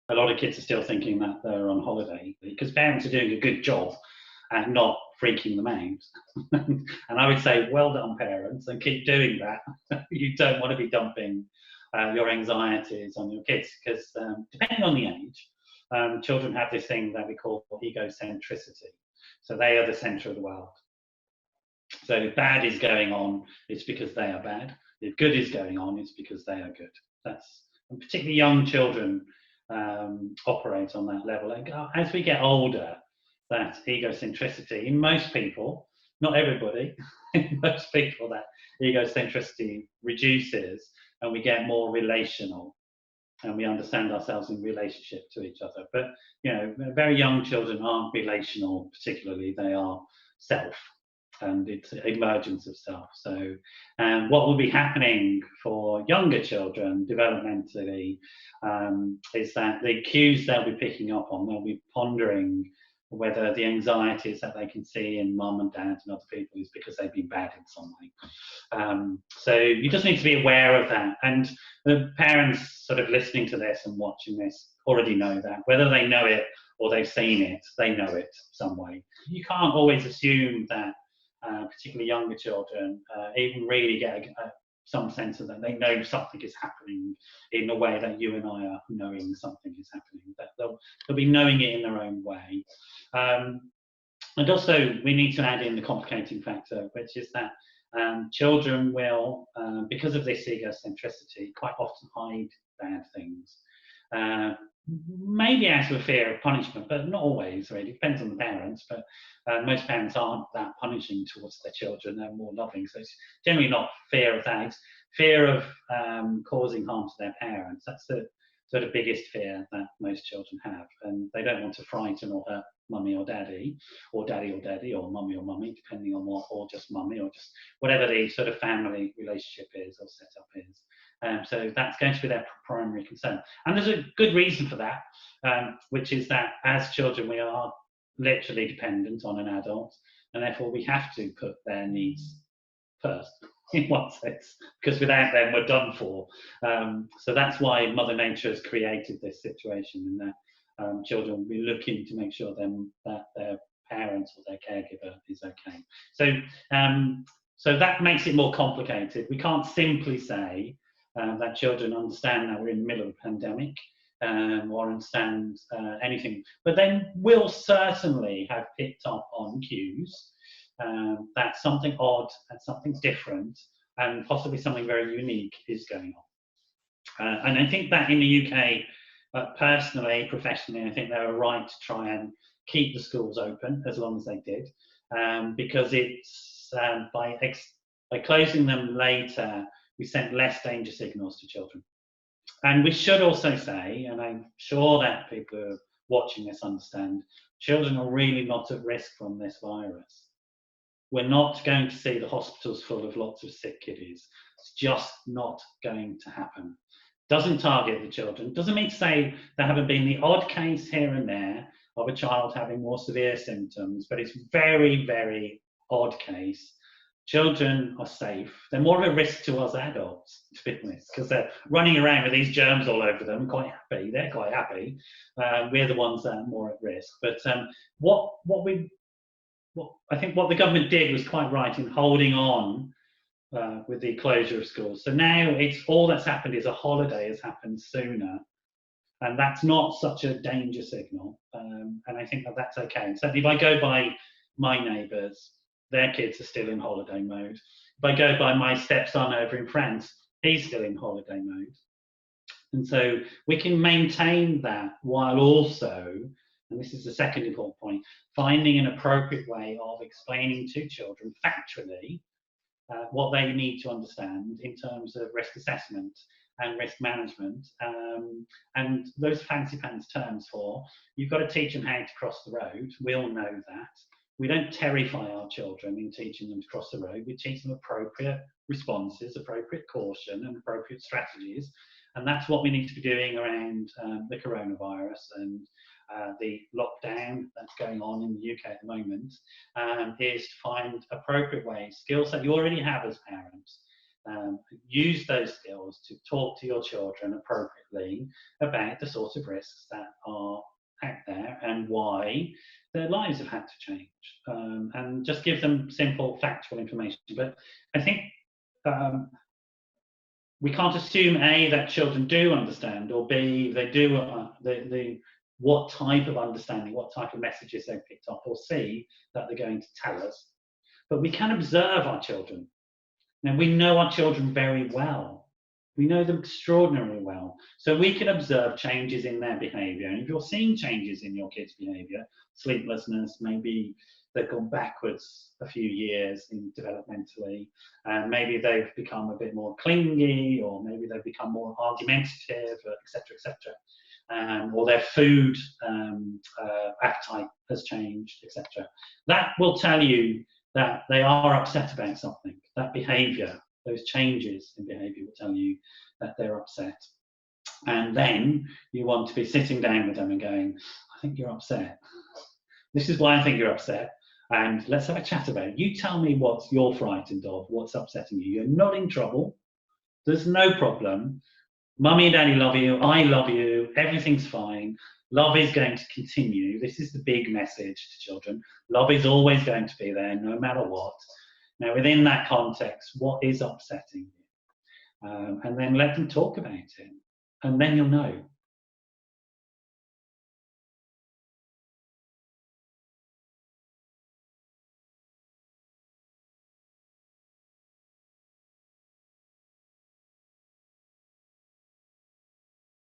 A lot of kids are still thinking that they're on holiday because parents are doing a good job at not freaking them out. And I would say, well done, parents, and keep doing that. You don't want to be dumping your anxieties on your kids because depending on the age, children have this thing that we call egocentricity. So they are the center of the world. So if bad is going on, it's because they are bad. If good is going on, it's because they are good. And particularly young children operate on that level. And as we get older, that egocentricity in most people, not everybody, in most people, that egocentricity reduces, and we get more relational, and we understand ourselves in relationship to each other. But very young children aren't relational particularly; they are self. And it's emergence of self. So what will be happening for younger children developmentally is that the cues they'll be picking up on, they'll be pondering whether the anxieties that they can see in mum and dad and other people is because they've been bad in some way. So you just need to be aware of that. And the parents sort of listening to this and watching this already know that. Whether they know it or they've seen it, they know it some way. You can't always assume that particularly younger children, even really get some sense of that they know something is happening in the way that you and I are knowing something is happening. That they'll be knowing it in their own way. And also, we need to add in the complicating factor, which is that children will, because of this egocentricity, quite often hide bad things. Maybe out of a fear of punishment, but not always, really. It depends on the parents, but most parents aren't that punishing towards their children. They're more loving. So it's generally not fear of that. It's fear of causing harm to their parents. That's the sort of biggest fear that most children have. And they don't want to frighten or hurt mummy or daddy, or daddy, or mummy, depending on what, or just mummy, or just whatever the sort of family relationship is or setup is. So that's going to be their primary concern. And there's a good reason for that, which is that as children, we are literally dependent on an adult, and therefore we have to put their needs first, in one sense, because without them, we're done for. So that's why Mother Nature has created this situation, in that children will be looking to make sure that their parents or their caregiver is okay. So that makes it more complicated. We can't simply say that children understand that we're in the middle of a pandemic or understand anything, but they will certainly have picked up on cues that something odd and something different and possibly something very unique is going on. And I think that in the UK, personally, professionally, I think they were right to try and keep the schools open as long as they did, because it's by closing them later, we sent less danger signals to children. And we should also say, and I'm sure that people who are watching this understand, children are really not at risk from this virus. We're not going to see the hospitals full of lots of sick kiddies. It's just not going to happen. Doesn't target the children. Doesn't mean to say there haven't been the odd case here and there of a child having more severe symptoms, but it's very, very odd case. Children are safe. They're more of a risk to us adults, to be honest, because they're running around with these germs all over them, quite happy. They're quite happy. We're the ones that are more at risk. But I think what the government did was quite right in holding on with the closure of schools. So now it's all that's happened is a holiday has happened sooner, and that's not such a danger signal. And I think that that's okay. So if I go by my neighbours, their kids are still in holiday mode. If I go by my stepson over in France, he's still in holiday mode. And so we can maintain that while also, and this is the second important point, finding an appropriate way of explaining to children factually what they need to understand in terms of risk assessment and risk management. And those fancy pants terms for, you've got to teach them how to cross the road. We all know that. We don't terrify our children in teaching them to cross the road. We teach them appropriate responses, appropriate caution, and appropriate strategies. And that's what we need to be doing around the coronavirus and the lockdown that's going on in the UK at the moment, is to find appropriate ways, skills that you already have as parents, use those skills to talk to your children appropriately about the sort of risks that are out there and why their lives have had to change, and just give them simple factual information. But I think we can't assume A, that children do understand, or B, they do what type of understanding, what type of messages they've picked up, or C, that they're going to tell us. But we can observe our children. Now, we know our children very well. We know them extraordinarily well. So we can observe changes in their behaviour. And if you're seeing changes in your kids' behaviour, sleeplessness, maybe they've gone backwards a few years developmentally, and maybe they've become a bit more clingy, or maybe they've become more argumentative, etc., or their food appetite has changed, etc. That will tell you that they are upset about something. That behaviour, those changes in behaviour will tell you that they're upset. And then you want to be sitting down with them and going, I think you're upset. This is why I think you're upset. And let's have a chat about it. You tell me what you're frightened of, what's upsetting you. You're not in trouble. There's no problem. Mummy and Daddy love you. I love you. Everything's fine. Love is going to continue. This is the big message to children. Love is always going to be there, no matter what. Now, within that context, what is upsetting you? And then let them talk about it. And then you'll know.